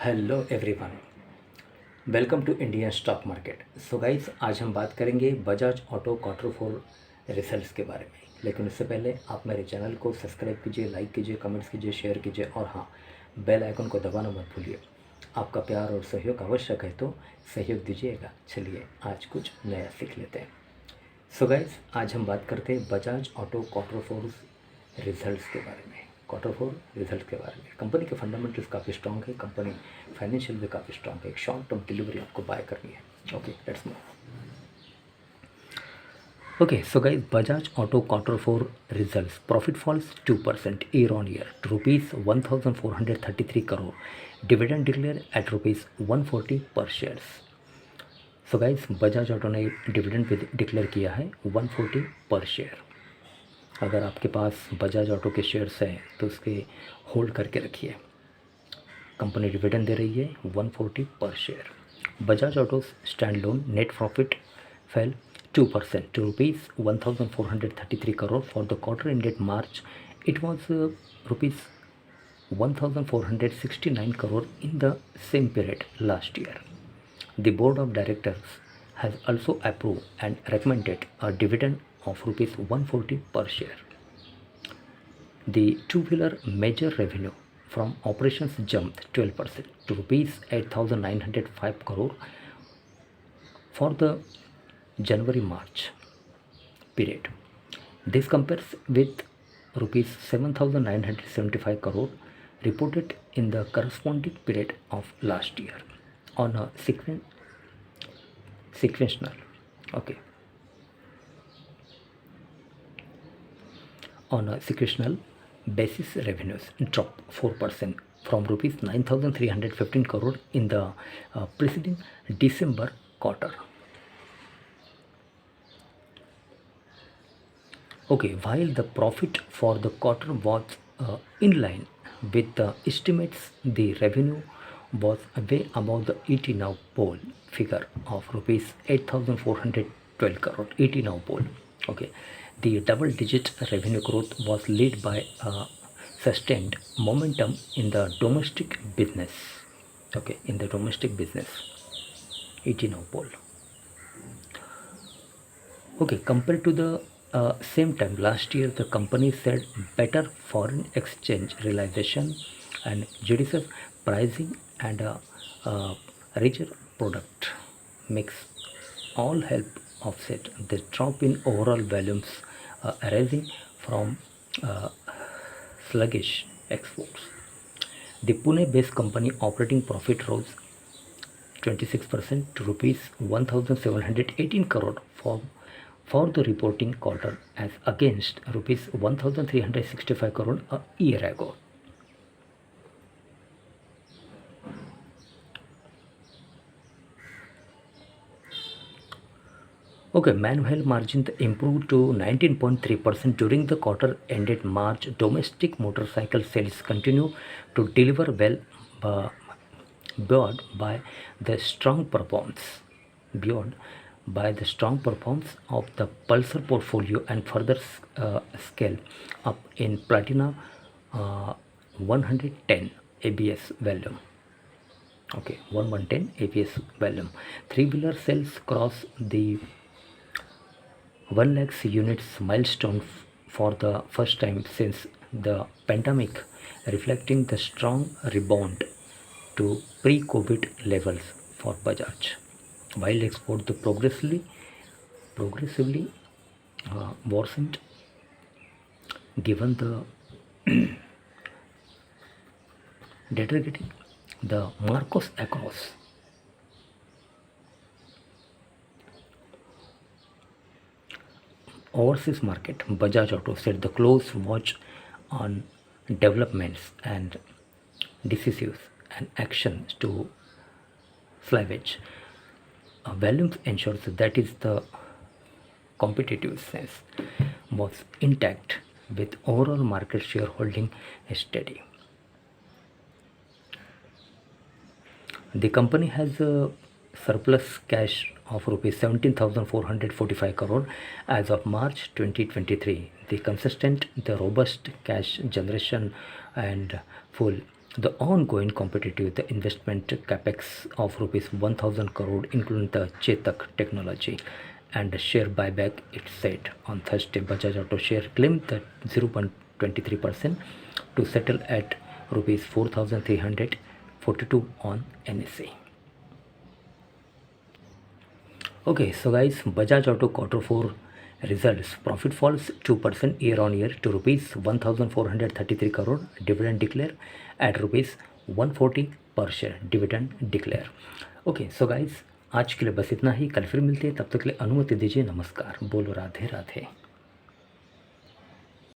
Hello everyone, welcome to Indian stock market. So guys, आज हम बात करेंगे Bajaj auto quarter four results के बारे में। लेकिन उससे पहले आप मेरे चैनल को सब्सक्राइब कीजिए, लाइक कीजिए, कमेंट्स कीजिए, शेयर कीजिए और हाँ, बेल आइकन को दबाना मत भूलिए। आपका प्यार और सहयोग आवश्यक है, तो सहयोग दीजिएगा। चलिए आज कुछ नया सीख लेते हैं। सो गाइस, आज हम बात करते हैं Bajaj auto quarter four results के बारे में। क्वार्टर फोर रिजल्ट के बारे में कंपनी के फंडामेंटल्स काफ़ी स्ट्रॉन्ग है, कंपनी फाइनेंशियल भी काफ़ी स्ट्रॉन्ग है। एक शॉर्ट टर्म डिलीवरी आपको बाय करनी है। Okay, let's move. Okay, so guys, Bajaj Auto Quarter 4 results. Profit falls 2% year on year to rupees 1,433 crore. Dividend declared at rupees 140 per shares. So guys, Bajaj Auto ने dividend भी declare किया है 140 पर share. अगर आपके पास Bajaj auto के shares हैं तो उसके होल्ड करके रखिए। कंपनी डिविडेंड दे रही है 140 पर share. Bajaj auto stand loan net profit fail 2% to rupees 1,433 crore for the quarter ended March. It was rupees 1,469 crore in the same period last year. The board of directors has also approved and recommended a dividend of rupees 140 per share. The two-wheeler major revenue from operations jumped 12% to rupees 8,905 crore for the January-March period. This compares with rupees 7,975 crore reported in the corresponding period of last year on a sequential. Okay. On a sequential basis, revenues dropped 4% from rupees 9,315 crore in the preceding December quarter. Okay, while the profit for the quarter was in line with the estimates, the revenue was way above the ET now poll figure of rupees 8,412 crore. ET now poll. Okay, the double-digit revenue growth was led by sustained momentum in the domestic business. Okay, in the domestic business, ET now poll. Okay, compared to the same time last year, the company said better foreign exchange realization and judicious pricing and richer product mix all help offset the drop in overall volumes arising from uh, sluggish exports. The Pune-based company operating profit rose 26% to rupees 1,718 crore for the reporting quarter as against rupees 1,365 crore a year ago. Okay, manual margin improved to 19.3% during the quarter ended March. Domestic motorcycle sales continue to deliver well, uh, buoyed by the strong performance. Buoyed by the strong performance of the Pulsar portfolio and further scale up in Platina 110 ABS volume. Okay, 110 ABS volume. Three-wheeler sales cross the 1 lakhs units milestone for the first time since the pandemic, reflecting the strong rebound to pre-COVID levels for Bajaj. While export the progressively worsened given the deteriorating the Marcos across overseas market, Bajaj Auto said the close watch on developments and decisive and actions to salvage volumes ensures that is the competitive sense was intact with overall market share holding steady. The company has a surplus cash of rupees 17,445 crore as of March 2023. The consistent, the robust cash generation and full The ongoing competitive the investment capex of rupees 1000 crore including the Chetak technology and the share buyback, it said on Thursday. Bajaj Auto share claimed that 0.23% to settle at rupees 4342 on NSE. Okay, so guys, Bajaj Auto Q4 results. Profit falls 2% year on year to rupees 1433 crore. Dividend declare at rupees 140 per share. Dividend declare. Okay so guys, आज के लिए बस इतना ही. कल फिर मिलते हैं, तब तक के लिए अनुमति दीजिए. नमस्कार. बोलो राधे राधे.